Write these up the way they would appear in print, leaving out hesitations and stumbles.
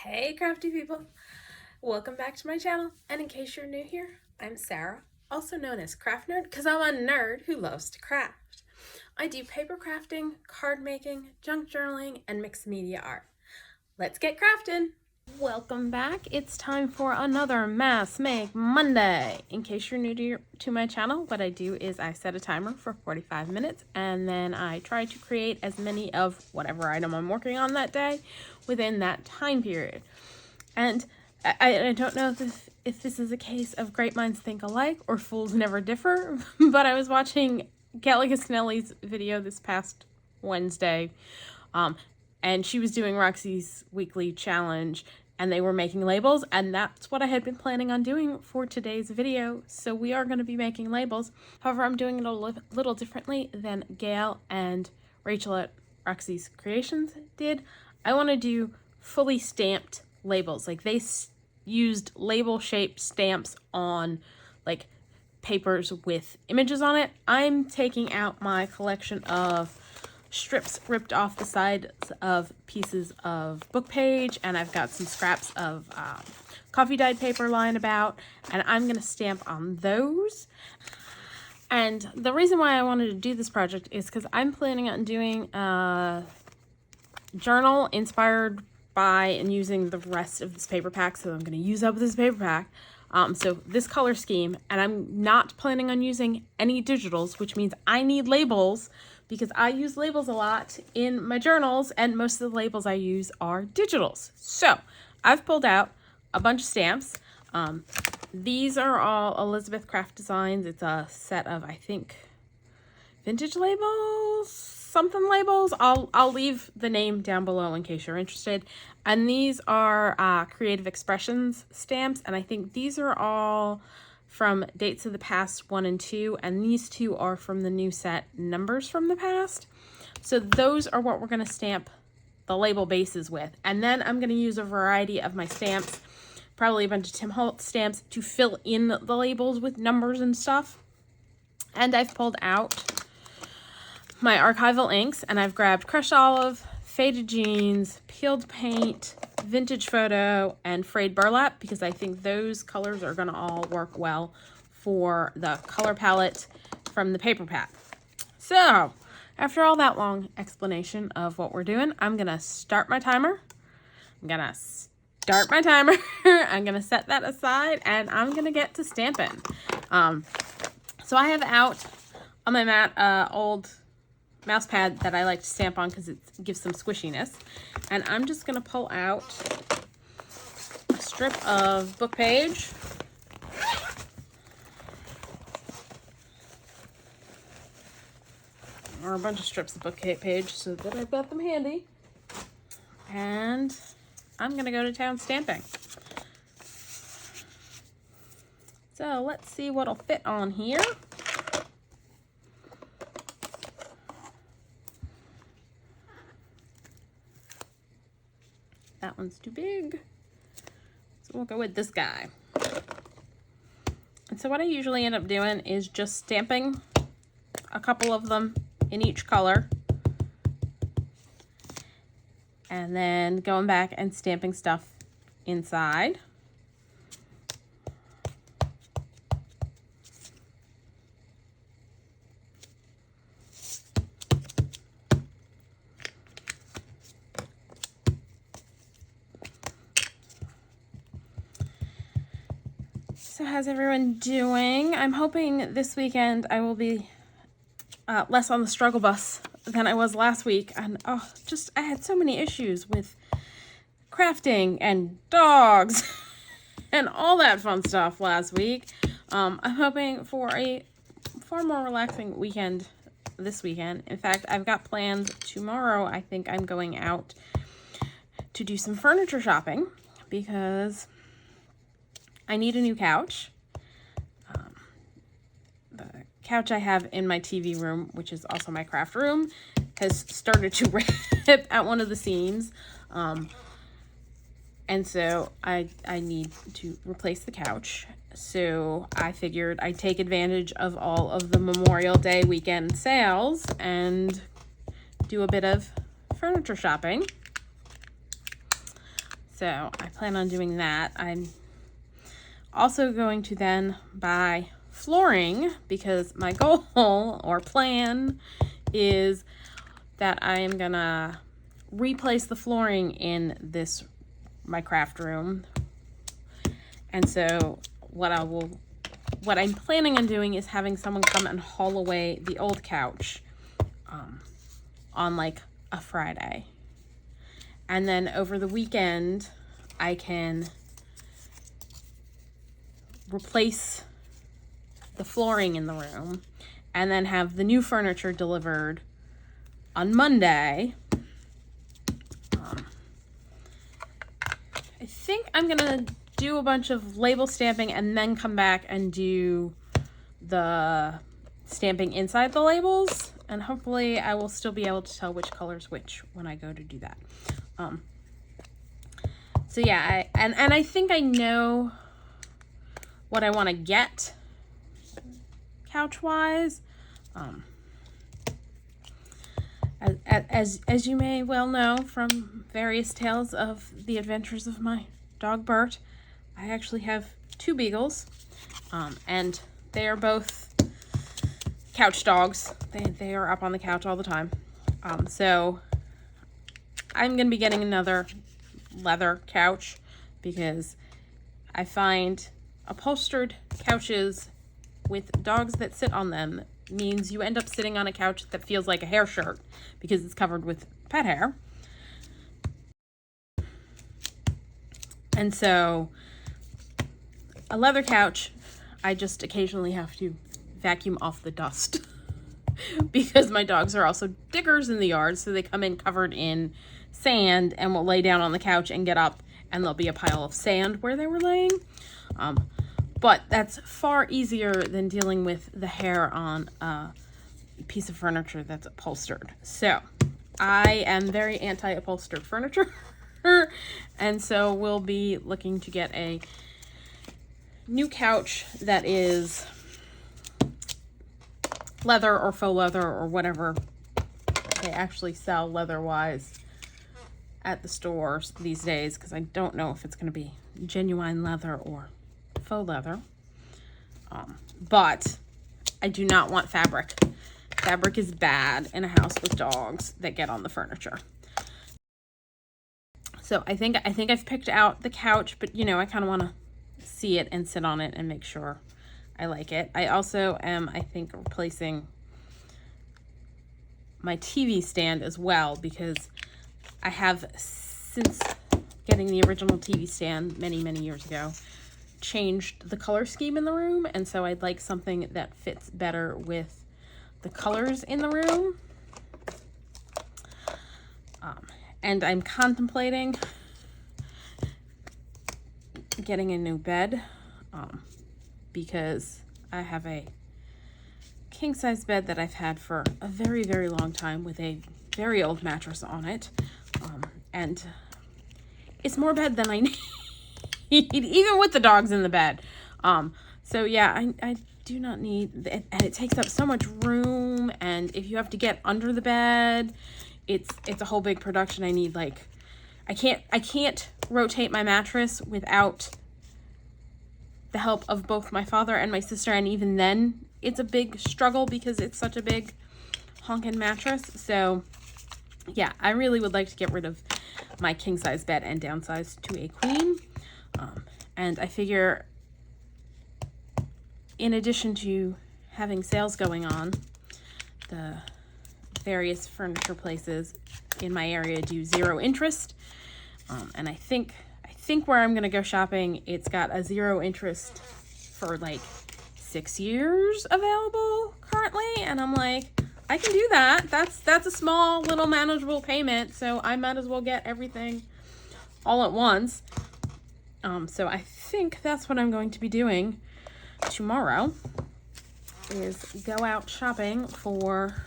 Hey crafty people! Welcome back to my channel, and in case you're new here, I'm Sarah, also known as Craft Nerd because I'm a nerd who loves to craft. I do paper crafting, card making, junk journaling, and mixed media art. Let's get crafting! Welcome back. It's time for another Mass Make Monday. In case you're new to my channel, what I do is I set a timer for 45 minutes and then I try to create as many of whatever item I'm working on that day within that time period. And I don't know if this is a case of great minds think alike or fools never differ, but I was watching Kelly Gasnelli's video this past Wednesday, and she was doing Roxy's weekly challenge, and they were making labels, and that's what I had been planning on doing for today's video. So we are going to be making labels. However, I'm doing it a little differently than Gail and Rachel at Roxy's Creations did. I want to do fully stamped labels. Like they used label shaped stamps on like papers with images on it. I'm taking out my collection of strips ripped off the sides of pieces of book page, and I've got some scraps of coffee dyed paper lying about, and I'm going to stamp on those. And the reason why I wanted to do this project is because I'm planning on doing a journal inspired by and using the rest of this paper pack, so I'm going to use up this paper pack. So this color scheme, and I'm not planning on using any digitals, which means I need labels because I use labels a lot in my journals, and most of the labels I use are digitals. So I've pulled out a bunch of stamps. These are all Elizabeth Craft Designs. It's a set of, I think, vintage labels, something labels. I'll leave the name down below in case you're interested. And these are Creative Expressions stamps, and I think these are all from Dates of the Past 1 and 2, and these two are from the new set Numbers from the Past. So those are what we're going to stamp the label bases with. And then I'm going to use a variety of my stamps, probably a bunch of Tim Holtz stamps, to fill in the labels with numbers and stuff. And I've pulled out my Archival inks, and I've grabbed Crushed Olive, Faded Jeans, Peeled Paint, Vintage Photo, and Frayed Burlap, because I think those colors are going to all work well for the color palette from the paper pack. So, after all that long explanation of what we're doing, I'm going to start my timer. I'm going to set that aside, and I'm going to get to stamping. So I have out on my mat old mouse pad that I like to stamp on because it gives some squishiness, and I'm just going to pull out a strip of book page, or a bunch of strips of book page so that I've got them handy, and I'm going to go to town stamping. So let's see what'll fit on here. That one's too big, so we'll go with this guy. And so what I usually end up doing is just stamping a couple of them in each color, and then going back and stamping stuff inside. So how's everyone doing? I'm hoping this weekend I will be less on the struggle bus than I was last week. And I had so many issues with crafting and dogs and all that fun stuff last week. I'm hoping for a far more relaxing weekend this weekend. In fact, I've got plans tomorrow. I think I'm going out to do some furniture shopping because I need a new couch. The couch I have in my TV room, which is also my craft room, has started to rip at one of the seams. And so I need to replace the couch. So I figured I'd take advantage of all of the Memorial Day weekend sales and do a bit of furniture shopping. So I plan on doing that. I'm also going to then buy flooring because my goal or plan is that I am gonna replace the flooring in my craft room. And so what I'm planning on doing is having someone come and haul away the old couch on like a Friday. And then over the weekend, I can replace the flooring in the room and then have the new furniture delivered on Monday. I think I'm gonna do a bunch of label stamping and then come back and do the stamping inside the labels, and hopefully I will still be able to tell which color's which when I go to do that. So yeah, I think I know what I want to get couch wise. As you may well know from various tales of the adventures of my dog Bert, I actually have 2 beagles, and they are both couch dogs. They are up on the couch all the time. So I'm going to be getting another leather couch because I find upholstered couches with dogs that sit on them means you end up sitting on a couch that feels like a hair shirt because it's covered with pet hair. And so a leather couch, I just occasionally have to vacuum off the dust because my dogs are also diggers in the yard, so they come in covered in sand and will lay down on the couch and get up and there'll be a pile of sand where they were laying. But that's far easier than dealing with the hair on a piece of furniture that's upholstered. So I am very anti-upholstered furniture. And so we'll be looking to get a new couch that is leather or faux leather or whatever they actually sell leather-wise at the stores these days, because I don't know if it's going to be genuine leather or faux leather. But I do not want fabric. Fabric is bad in a house with dogs that get on the furniture. So I think I've picked out the couch, but you know, I kind of want to see it and sit on it and make sure I like it. I also am, I think, replacing my TV stand as well, because I have, since getting the original TV stand many years ago, changed the color scheme in the room, and so I'd like something that fits better with the colors in the room. And I'm contemplating getting a new bed, because I have a king-size bed that I've had for a very long time with a very old mattress on it, and it's more bed than I need, even with the dogs in the bed. So yeah, I do not need it, and it takes up so much room, and if you have to get under the bed, it's a whole big production. I need, like, I can't rotate my mattress without the help of both my father and my sister, and even then it's a big struggle because it's such a big honkin' mattress. So yeah, I really would like to get rid of my king-size bed and downsize to a queen. And I figure, in addition to having sales going on, the various furniture places in my area do 0 interest. And I think where I'm gonna go shopping, it's got a 0 interest for like 6 years available currently, and I'm like, I can do that. That's a small little manageable payment, so I might as well get everything all at once. So I think that's what I'm going to be doing tomorrow, is go out shopping for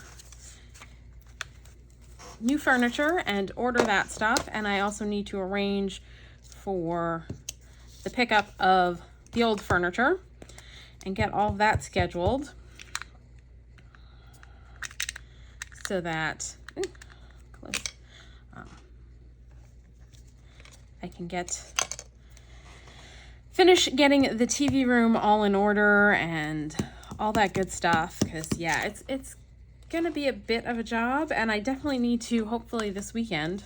new furniture and order that stuff. And I also need to arrange for the pickup of the old furniture and get all of that scheduled so that I can finish getting the TV room all in order and all that good stuff. Because yeah, it's gonna be a bit of a job, and I definitely need to, hopefully this weekend,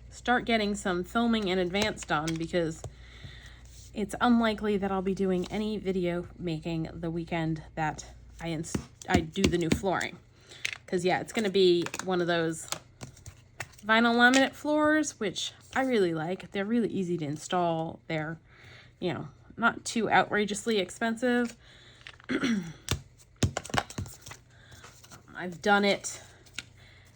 start getting some filming in advance done, because it's unlikely that I'll be doing any video making the weekend that I do the new flooring. Because yeah, it's gonna be one of those vinyl laminate floors, which I really like. They're really easy to install. They're, you know, not too outrageously expensive. I've done it.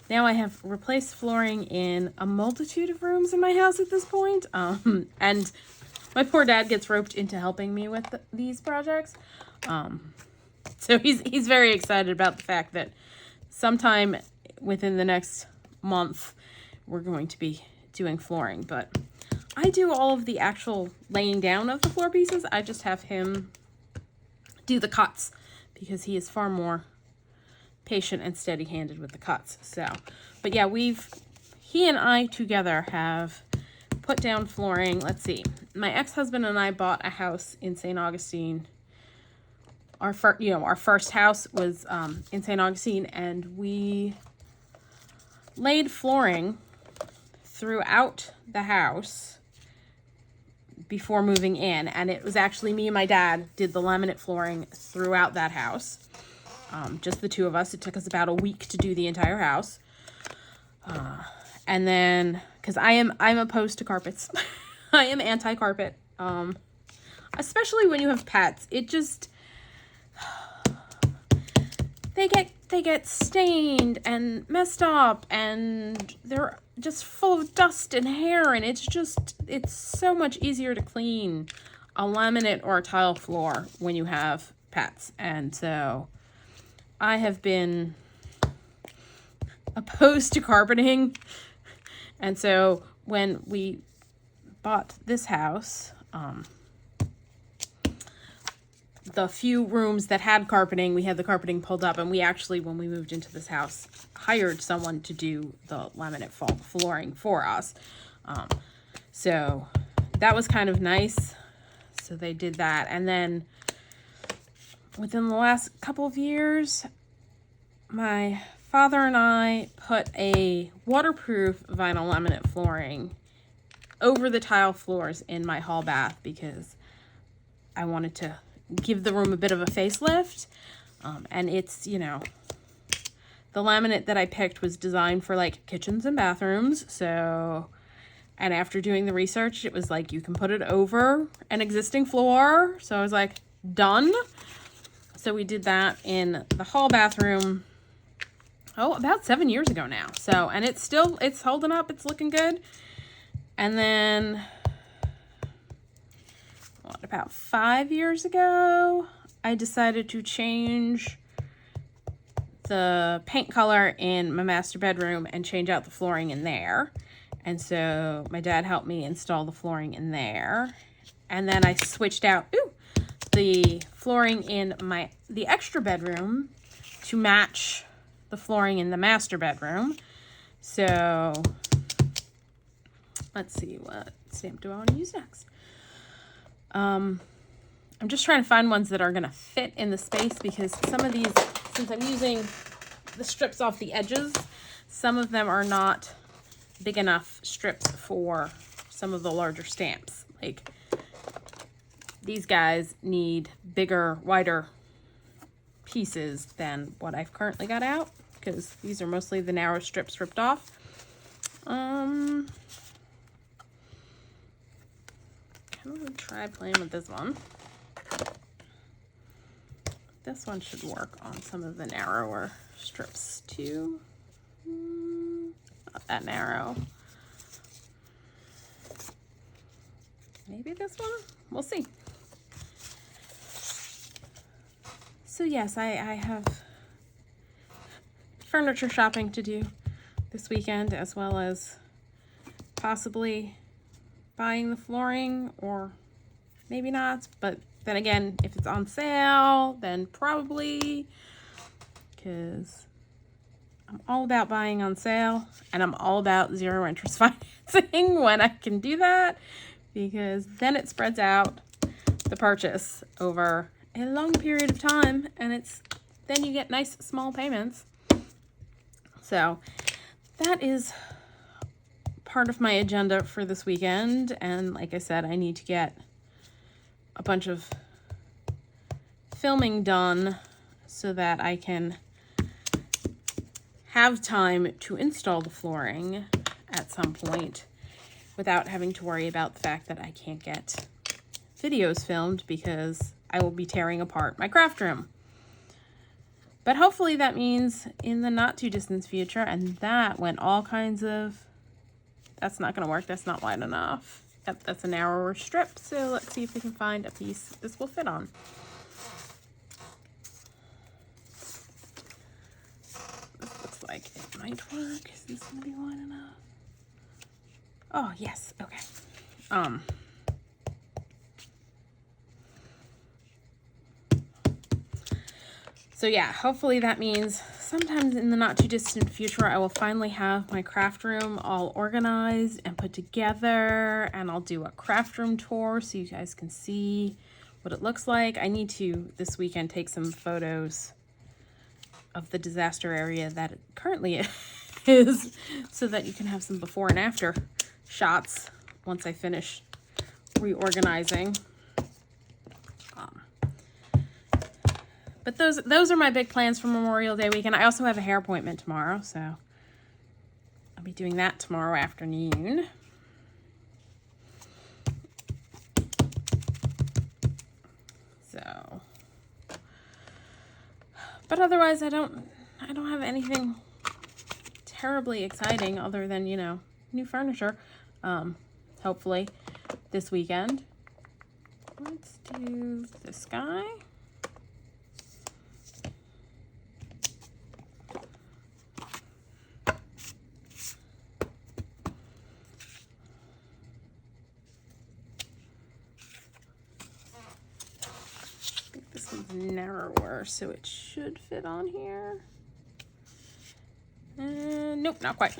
Now I have replaced flooring in a multitude of rooms in my house at this point. And my poor dad gets roped into helping me with these projects. So he's very excited about the fact that sometime within the next month, we're going to be doing flooring. But I do all of the actual laying down of the floor pieces. I just have him do the cuts, because he is far more patient and steady-handed with the cuts. So, but yeah, he and I together have put down flooring. Let's see. My ex-husband and I bought a house in St. Augustine. Our first house was in St. Augustine, and we laid flooring throughout the house before moving in, and it was actually me and my dad did the laminate flooring throughout that house. Just the two of us. It took us about a week to do the entire house. And then, because I'm opposed to carpets. I am anti-carpet. Especially when you have pets. It just, they get stained and messed up, and they're just full of dust and hair, and it's so much easier to clean a laminate or a tile floor when you have pets. And so I have been opposed to carpeting. And so when we bought this house, the few rooms that had carpeting, we had the carpeting pulled up, and we actually, when we moved into this house, hired someone to do the laminate flooring for us. So that was kind of nice. So they did that. And then within the last couple of years, my father and I put a waterproof vinyl laminate flooring over the tile floors in my hall bath, because I wanted to give the room a bit of a facelift. And it's, you know, the laminate that I picked was designed for like kitchens and bathrooms. So, and after doing the research, it was like, you can put it over an existing floor. So I was like, done. So we did that in the hall bathroom, about 7 years ago now. So, and it's holding up. It's looking good. And then about 5 years ago, I decided to change the paint color in my master bedroom and change out the flooring in there. And so my dad helped me install the flooring in there. And then I switched out the flooring in the extra bedroom to match the flooring in the master bedroom. So let's see, what stamp do I want to use next? I'm just trying to find ones that are going to fit in the space, because some of these, since I'm using the strips off the edges, some of them are not big enough strips for some of the larger stamps. Like, these guys need bigger, wider pieces than what I've currently got out, because these are mostly the narrow strips ripped off. I'm gonna try playing with this one. This one should work on some of the narrower strips too. Not that narrow. Maybe this one? We'll see. So yes, I have furniture shopping to do this weekend, as well as possibly buying the flooring, or maybe not. But then again, if it's on sale, then probably, because I'm all about buying on sale, and I'm all about zero interest financing when I can do that, because then it spreads out the purchase over a long period of time, and then you get nice small payments. So that is part of my agenda for this weekend, and like I said, I need to get a bunch of filming done so that I can have time to install the flooring at some point without having to worry about the fact that I can't get videos filmed because I will be tearing apart my craft room. But hopefully that means in the not too distant future, and that went all kinds of, that's not going to work, that's not wide enough. Yep, that's a narrower strip, so let's see if we can find a piece this will fit on. Like it might work. Is this gonna be wide enough? Oh yes, okay. So yeah, hopefully that means sometimes in the not too distant future I will finally have my craft room all organized and put together, and I'll do a craft room tour so you guys can see what it looks like. I need to this weekend take some photos of the disaster area that it currently is so that you can have some before and after shots once I finish reorganizing. But those are my big plans for Memorial Day weekend. I also have a hair appointment tomorrow, so I'll be doing that tomorrow afternoon. So, but otherwise I don't have anything terribly exciting other than, you know, new furniture, hopefully this weekend. Let's do this guy. Narrower, so it should fit on here. Nope, not quite.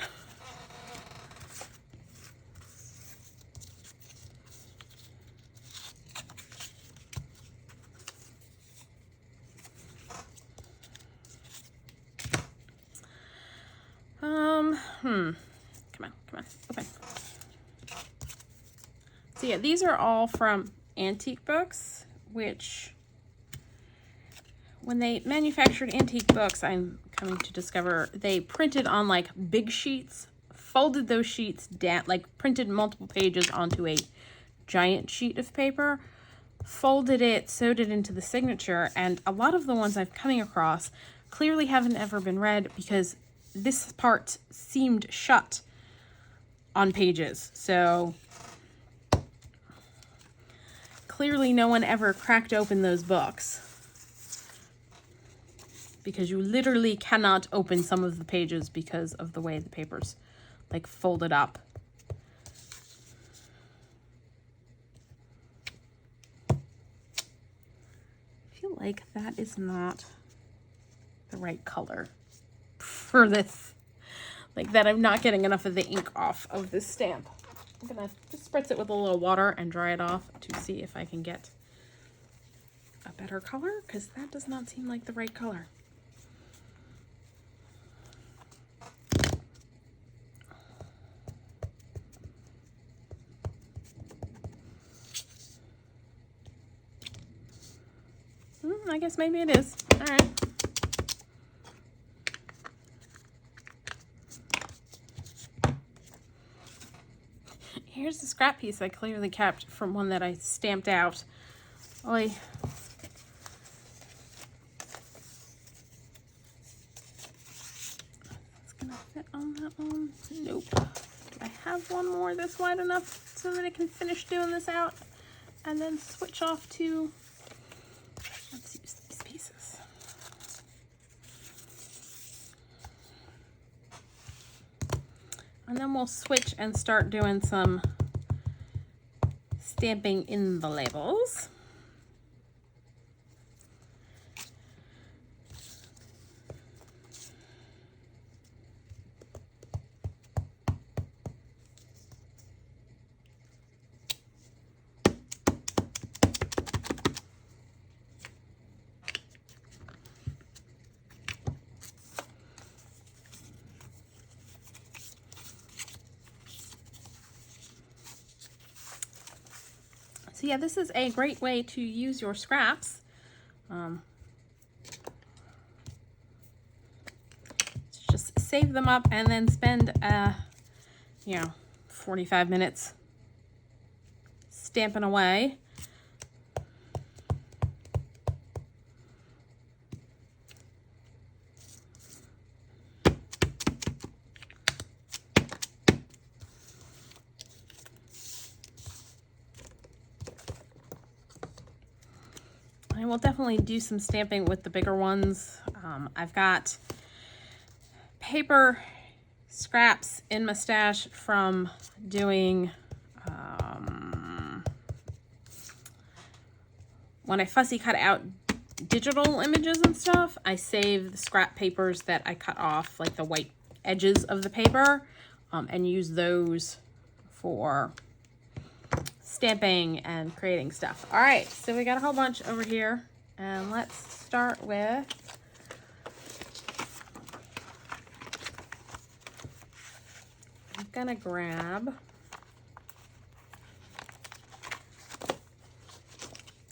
Come on, open. So yeah, these are all from antique books, which when they manufactured antique books, I'm coming to discover they printed on like big sheets, folded those sheets down, like printed multiple pages onto a giant sheet of paper, folded it, sewed it into the signature, and a lot of the ones I'm coming across clearly haven't ever been read because this part seemed shut on pages. So clearly no one ever cracked open those books, because you literally cannot open some of the pages because of the way the paper's like folded up. I feel like that is not the right color for this. Like that I'm not getting enough of the ink off of this stamp. I'm gonna just spritz it with a little water and dry it off to see if I can get a better color, because that does not seem like the right color. I guess maybe it is. All right. Here's the scrap piece I clearly kept from one that I stamped out. Oy. It's gonna fit on that one. Nope. Do I have one more that's wide enough so that I can finish doing this out and then switch off to, let's use these pieces. And then we'll switch and start doing some stamping in the labels. So yeah, this is a great way to use your scraps. Just save them up and then spend, 45 minutes stamping away. I will definitely do some stamping with the bigger ones. I've got paper scraps in my stash from doing, when I fussy cut out digital images and stuff, I save the scrap papers that I cut off, like the white edges of the paper, and use those for stamping and creating stuff. All right, so we got a whole bunch over here, and let's start with I'm gonna grab,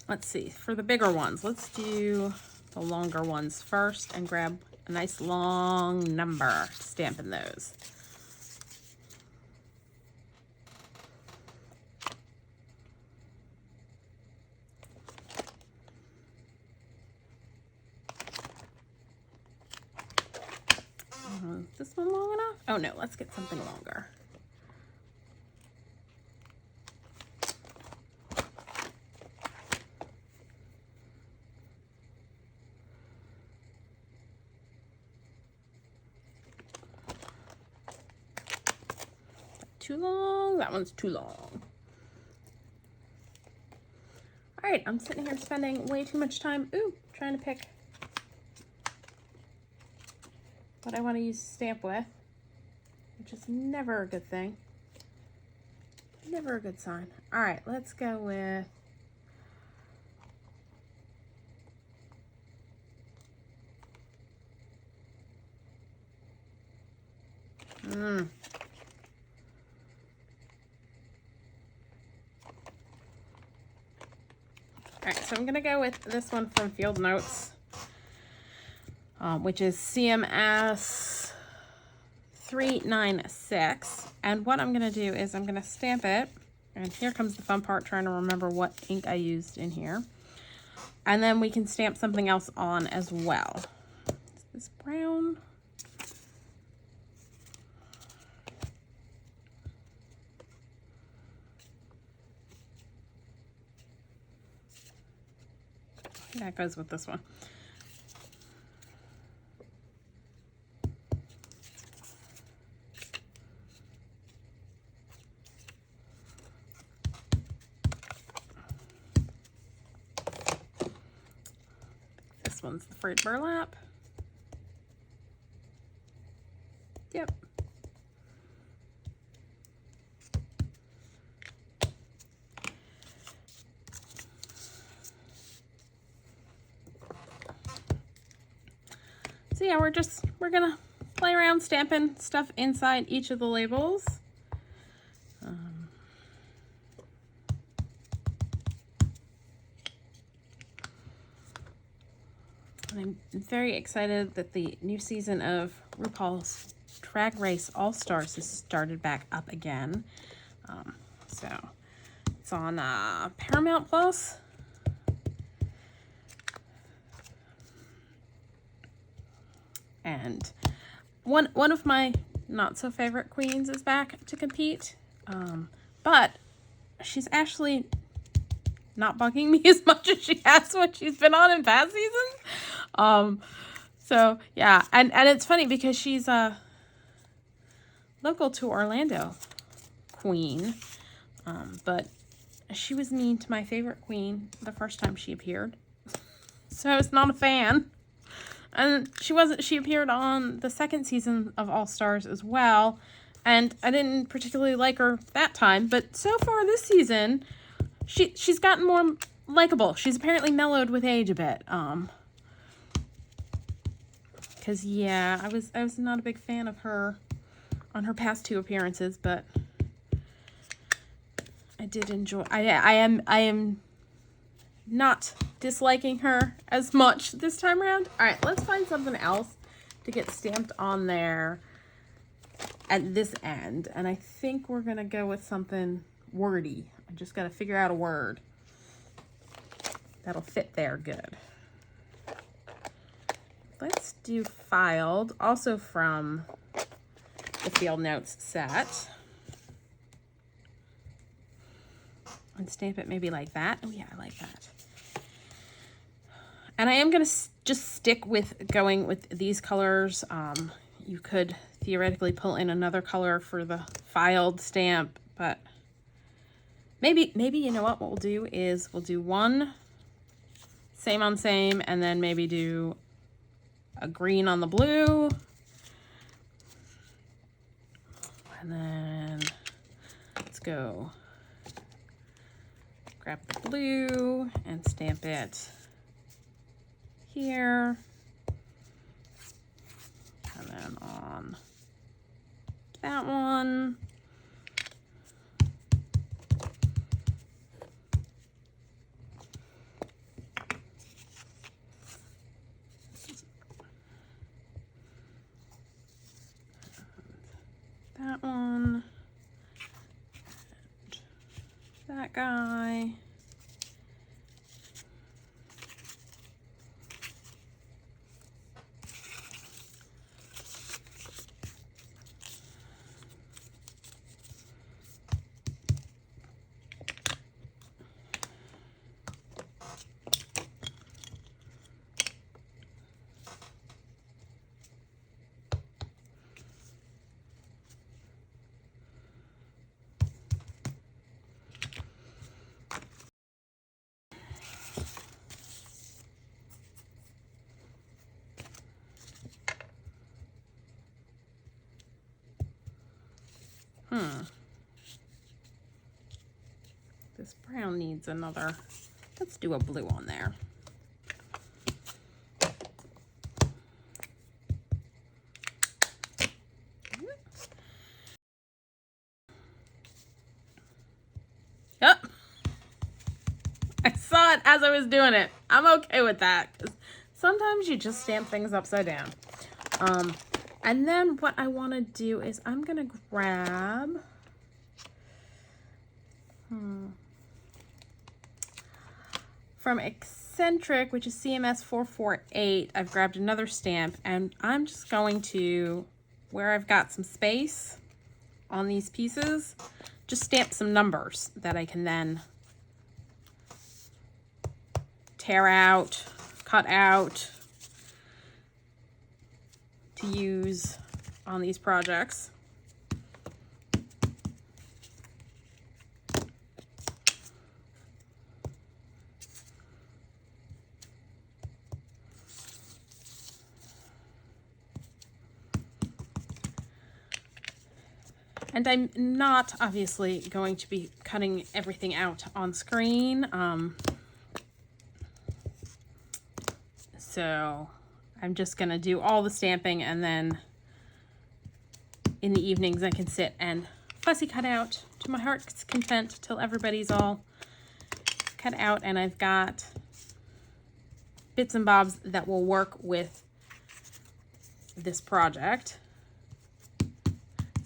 let's see, for the bigger ones, let's do the longer ones first and grab a nice long number, stamp in those. Is this one long enough? Oh no, let's get something longer. Too long? That one's too long. All right, I'm sitting here spending way too much time, trying to pick what I want to use to stamp with, which is never a good thing. Never a good sign. All right, let's go with all right, so I'm gonna go with this one from Field Notes, which is CMS 396. And what I'm gonna do is I'm gonna stamp it, and here comes the fun part, trying to remember what ink I used in here. And then we can stamp something else on as well. Is this brown? That goes with this one. This one's the Frayed Burlap. Yep. So yeah, we're gonna play around stamping stuff inside each of the labels. I'm very excited that the new season of RuPaul's Drag Race All-Stars has started back up again. So it's on Paramount Plus. And one of my not so favorite queens is back to compete, but she's actually not bugging me as much as she has when she's been on in past seasons. So yeah, and it's funny because she's a local to Orlando queen, but she was mean to my favorite queen the first time she appeared, so I was not a fan. And she appeared on the second season of All Stars as well, and I didn't particularly like her that time, but so far this season, she's gotten more likable. She's apparently mellowed with age a bit. Because yeah, I was not a big fan of her on her past two appearances, but I did enjoy. I am not disliking her as much this time around. All right, let's find something else to get stamped on there at this end. And I think we're gonna go with something wordy. I just gotta figure out a word that'll fit there good. Let's do filed, also from the Field Notes set. And stamp it maybe like that. Oh yeah, I like that. And I am gonna just stick with going with these colors. You could theoretically pull in another color for the filed stamp, but maybe you know what we'll do is we'll do one same on same, and then maybe do a green on the blue, and then let's go grab the blue and stamp it here, and then on that one. That one. And that guy. This brown needs another. Let's do a blue on there. Yep. I saw it as I was doing it. I'm okay with that, because sometimes you just stamp things upside down. And then what I want to do is I'm going to grab from Eccentric, which is CMS 448, I've grabbed another stamp, and I'm just going to, where I've got some space on these pieces, just stamp some numbers that I can then tear out, cut out to use on these projects. And I'm not obviously going to be cutting everything out on screen. So I'm just gonna do all the stamping, and then in the evenings I can sit and fussy cut out to my heart's content till everybody's all cut out, and I've got bits and bobs that will work with this project.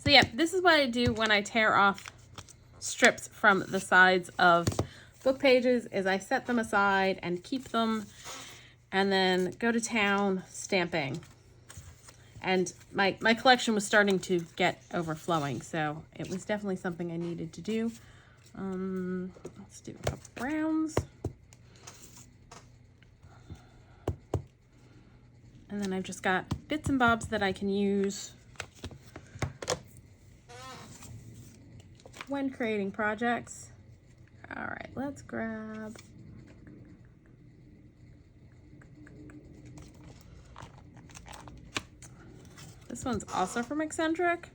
So yeah, this is what I do when I tear off strips from the sides of book pages, is I set them aside and keep them, and then go to town stamping. And my collection was starting to get overflowing, so it was definitely something I needed to do. Let's do a couple browns. And then I've just got bits and bobs that I can use when creating projects. All right, let's grab this one's also from Eccentric.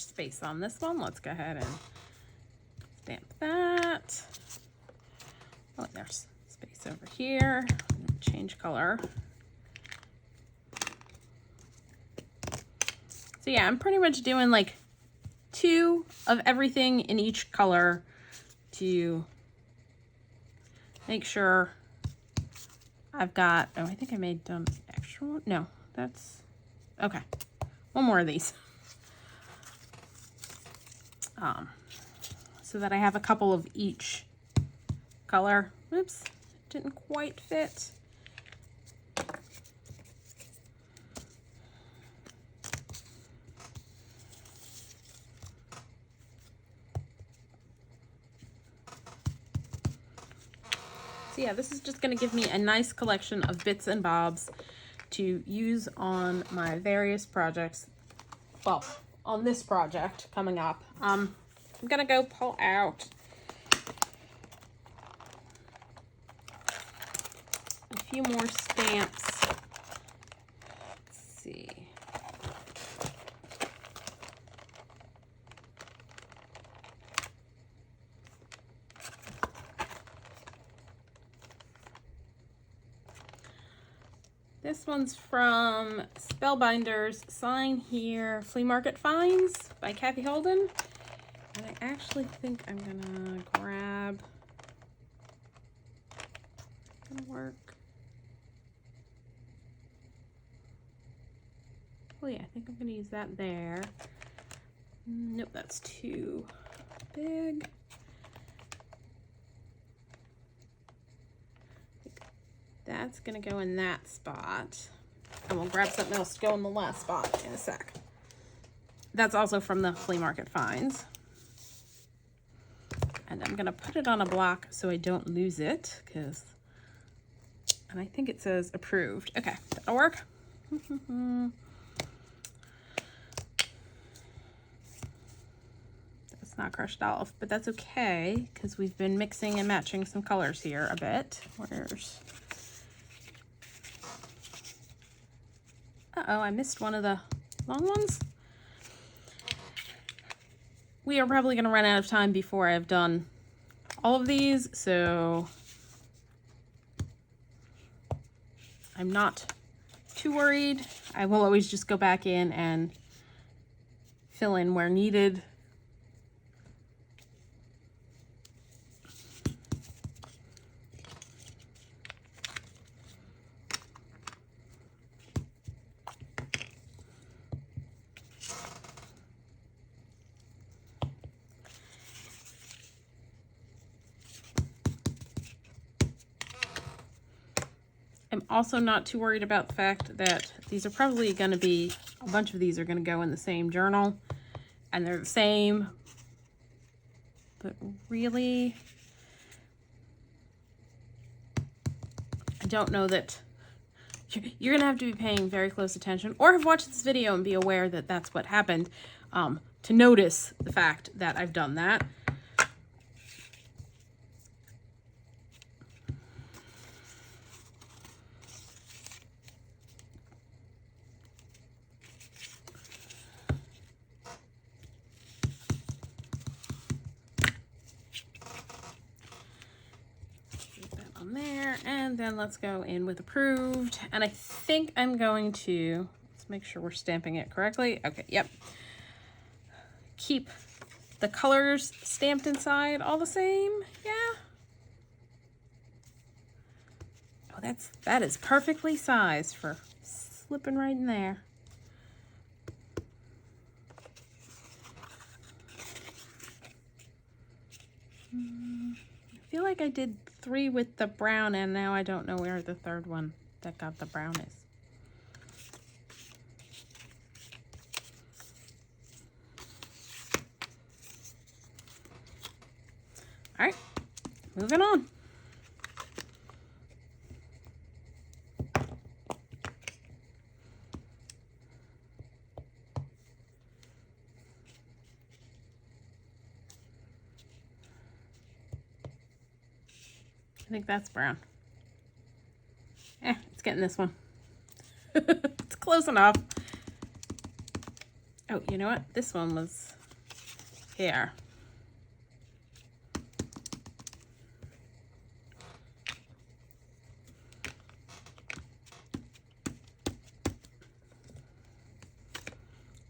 space on this one. Let's go ahead and stamp that. Oh, there's space over here. Change color. So yeah, I'm pretty much doing like 2 of everything in each color to make sure I've got, oh, I think I made an extra one. No, that's, okay. One more of these. So that I have a couple of each color. Oops, didn't quite fit. So yeah, this is just going to give me a nice collection of bits and bobs to use on my various projects. Well, on this project coming up. I'm going to go pull out a few more stamps. Let's see. This one's from Spellbinders, Sign Here, Flea Market Finds by Kathy Holden. And I actually think I'm gonna grab, gonna work. Oh yeah, I think I'm gonna use that there. Nope, that's too big. That's gonna go in that spot. And we'll grab something else to go in the last spot in a sec. That's also from the Flea Market Finds. And I'm gonna put it on a block so I don't lose it, and I think it says approved. Okay, that'll work. That's not crushed off, but that's okay, because we've been mixing and matching some colors here a bit. Where's... Uh-oh, I missed one of the long ones. We are probably going to run out of time before I've done all of these, so I'm not too worried. I will always just go back in and fill in where needed. I'm also not too worried about the fact that these are probably going to be, a bunch of these are going to go in the same journal, and they're the same, but really, I don't know that, you're going to have to be paying very close attention, or have watched this video and be aware that that's what happened, to notice the fact that I've done that. There, and then let's go in with approved, and I think I'm going to, let's make sure we're stamping it correctly. Okay, yep. Keep the colors stamped inside all the same. Yeah. Oh, that is perfectly sized for slipping right in there. I feel like I did 3 with the brown, and now I don't know where the third one that got the brown is. All right, moving on. I think that's brown. It's getting this one. It's close enough. Oh, you know what? This one was here.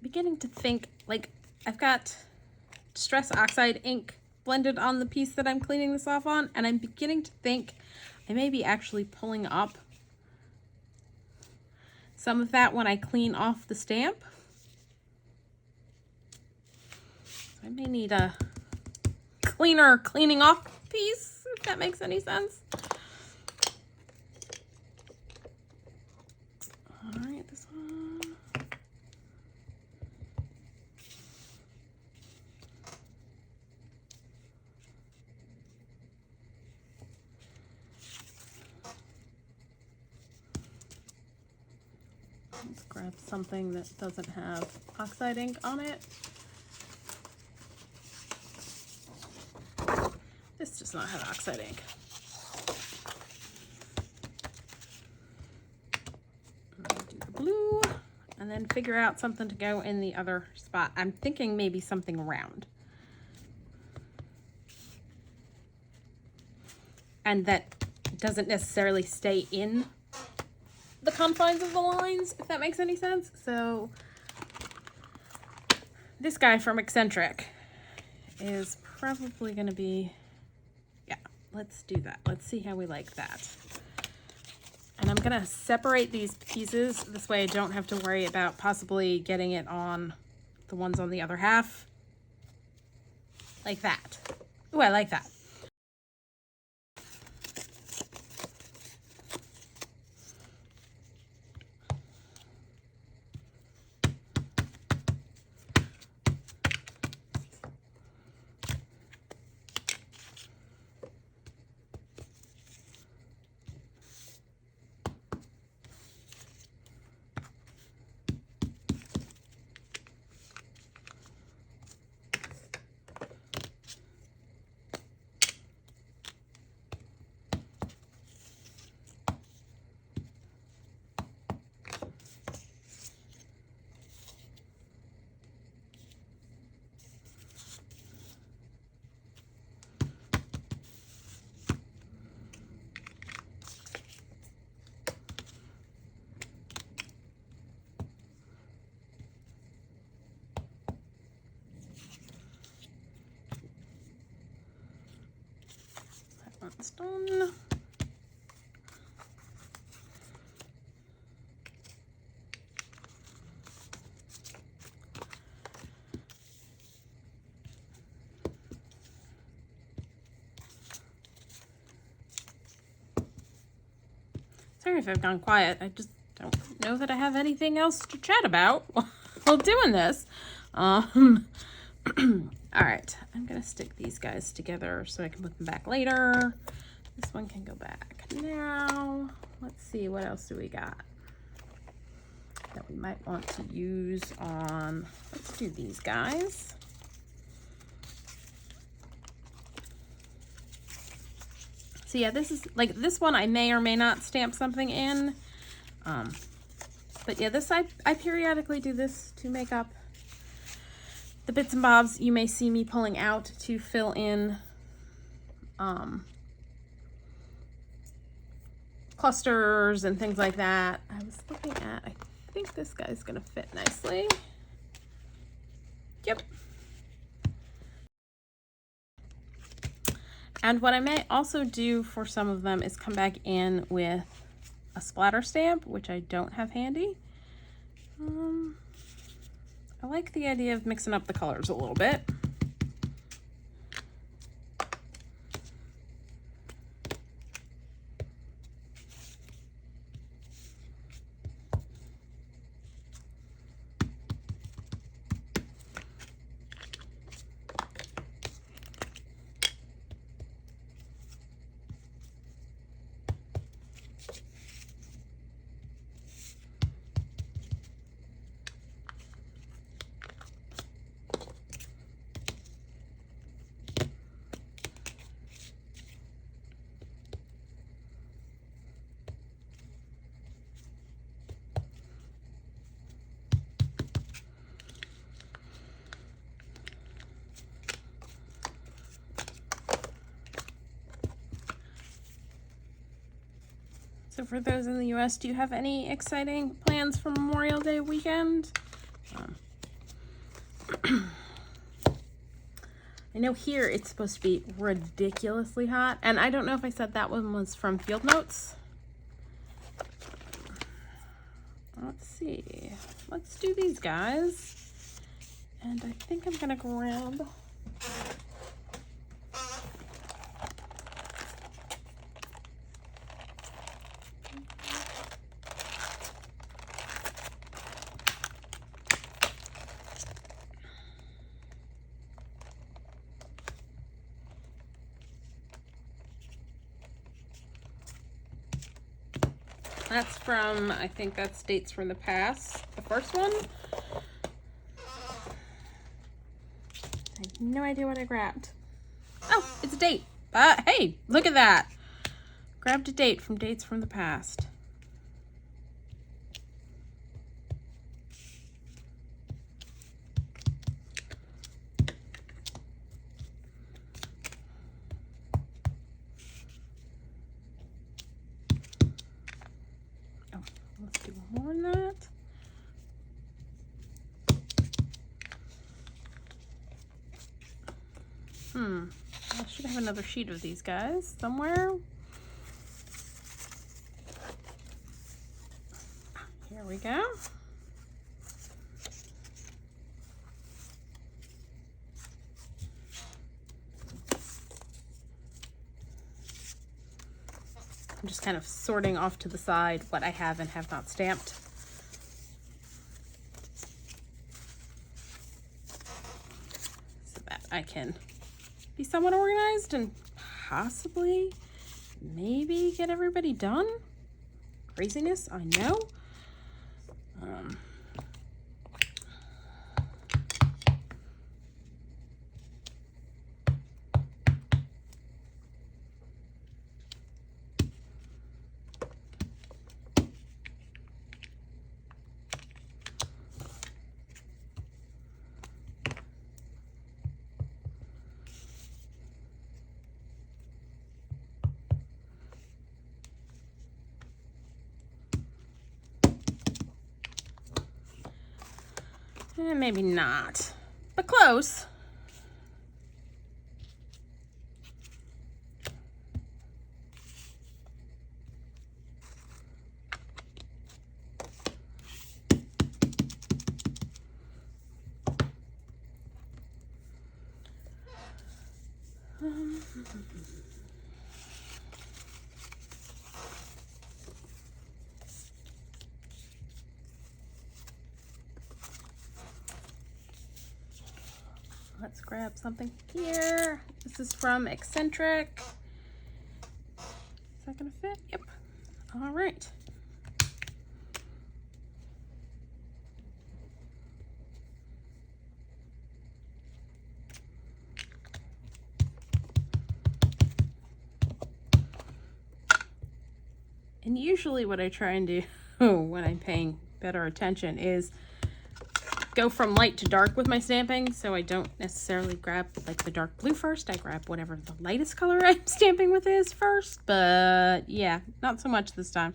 Beginning to think, like, I've got Distress Oxide ink blended on the piece that I'm cleaning this off on, and I'm beginning to think I may be actually pulling up some of that when I clean off the stamp. So I may need a cleaning off piece, if that makes any sense. All right, this one. Let's grab something that doesn't have oxide ink on it. This does not have oxide ink. Do the blue and then figure out something to go in the other spot. I'm thinking maybe something round. And that doesn't necessarily stay in the confines of the lines, if that makes any sense. So this guy from Eccentric is probably going to be, yeah, let's do that. Let's see how we like that. And I'm going to separate these pieces. This way I don't have to worry about possibly getting it on the ones on the other half. Like that. Ooh, I like that. That's done. Sorry if I've gone quiet. I just don't know that I have anything else to chat about while doing this. All right, I'm gonna stick these guys together so I can put them back later. This one can go back now. Let's see, what else do we got that we might want to use on, let's do these guys. So yeah, this is like, this one I may or may not stamp something in. But yeah, this I periodically do this to make up the bits and bobs you may see me pulling out to fill in clusters and things like that. I was looking at, I think this guy's gonna fit nicely. Yep. And what I may also do for some of them is come back in with a splatter stamp, which I don't have handy. I like the idea of mixing up the colors a little bit. for those in the US, do you have any exciting plans for Memorial Day weekend? I know here it's supposed to be ridiculously hot, and I don't know if I said that one was from Field Notes. Let's see. Let's do these guys. And I think I'm gonna grab that's from, I think that's Dates from the Past, the first one. I have no idea what I grabbed. Oh, it's a date. Hey, look at that. Grabbed a date from Dates from the Past. Oh, let's do more than that. I should have another sheet of these guys somewhere. Here we go. I'm just kind of sorting off to the side what I have and have not stamped. So that I can be somewhat organized and possibly maybe get everybody done. Craziness, I know. Maybe not, but close. Let's grab something here. This is from Eccentric. Is that gonna fit? Yep. All right. And usually what I try and do when I'm paying better attention is go from light to dark with my stamping, so I don't necessarily grab like the dark blue first. I grab whatever the lightest color I'm stamping with is first, but yeah, not so much this time.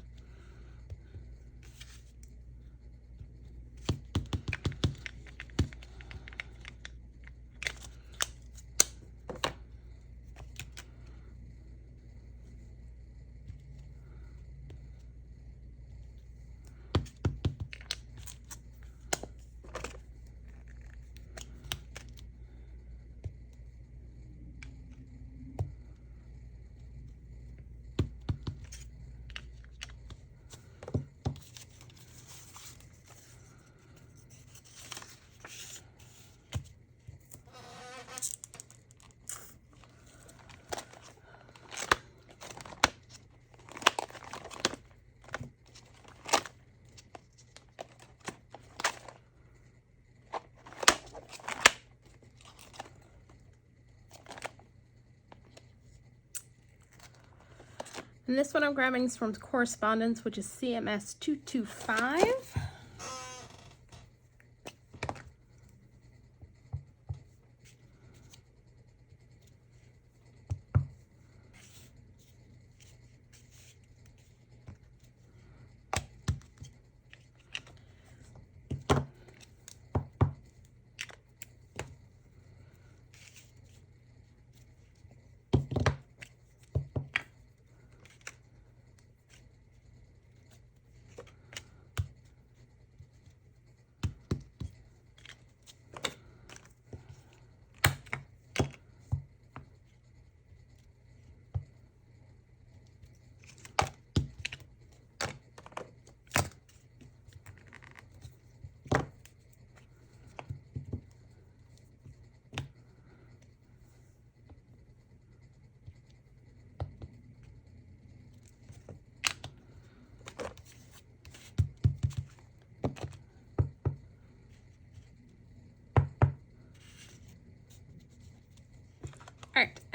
And this one I'm grabbing is from Correspondence, which is CMS 225.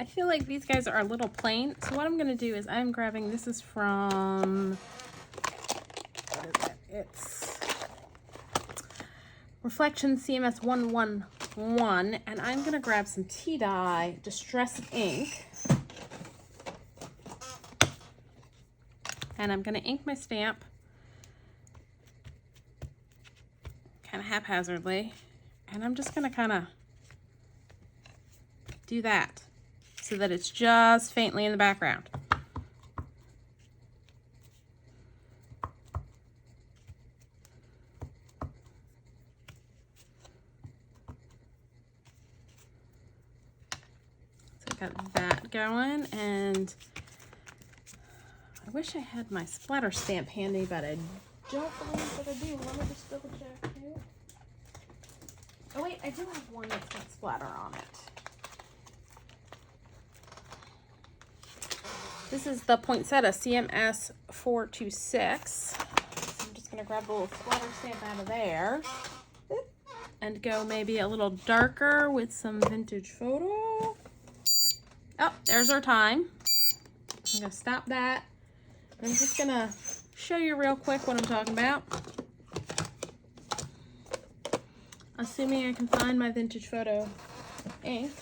I feel like these guys are a little plain. So what I'm going to do is I'm grabbing, this is from, what is it? It's Reflection CMS 111. And I'm going to grab some tea dye Distress ink. And I'm going to ink my stamp kind of haphazardly. And I'm just going to kind of do that so that it's just faintly in the background. So I got that going, and I wish I had my splatter stamp handy, but I don't believe that I do. Let me just double check here. Oh wait, I do have one that's got splatter on it. This is the Poinsettia CMS 426. So I'm just going to grab the little splatter stamp out of there and go maybe a little darker with some vintage photo. Oh, there's our time. I'm going to stop that. I'm just going to show you real quick what I'm talking about. Assuming I can find my vintage photo ink.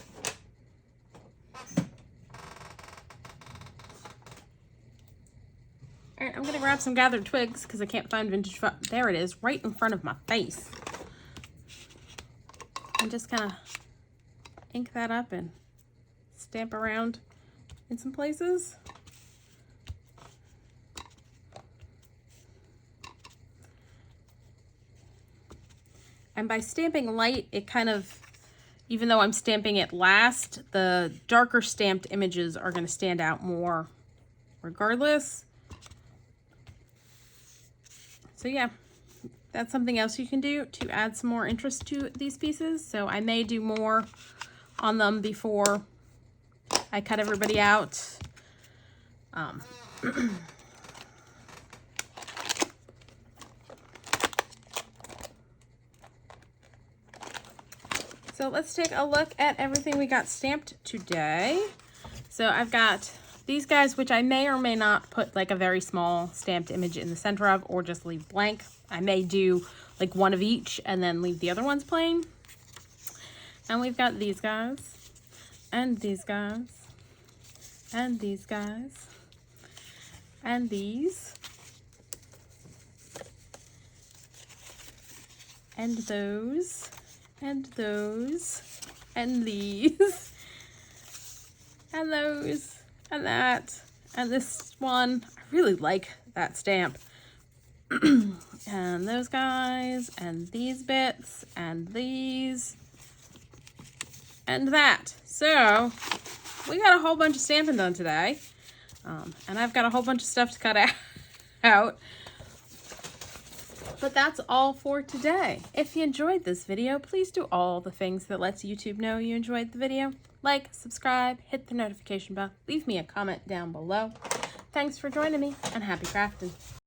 All right, I'm gonna grab some gathered twigs because I can't find vintage photo. There it is, right in front of my face. I'm just gonna ink that up and stamp around in some places. And by stamping light, it kind of, even though I'm stamping it last, the darker stamped images are going to stand out more regardless. So yeah, that's something else you can do to add some more interest to these pieces. So I may do more on them before I cut everybody out. So let's take a look at everything we got stamped today. So I've got these guys, which I may or may not put like a very small stamped image in the center of, or just leave blank. I may do like one of each and then leave the other ones plain. And we've got these guys, and these guys, and these guys, and these, and those, and those, and these, and those, and that, and this one. I really like that stamp. And those guys, and these bits, and these, and that. So we got a whole bunch of stamping done today. And I've got a whole bunch of stuff to cut out. But that's all for today. If you enjoyed this video, please do all the things that lets YouTube know you enjoyed the video. Like, subscribe, hit the notification bell, leave me a comment down below. Thanks for joining me, and happy crafting.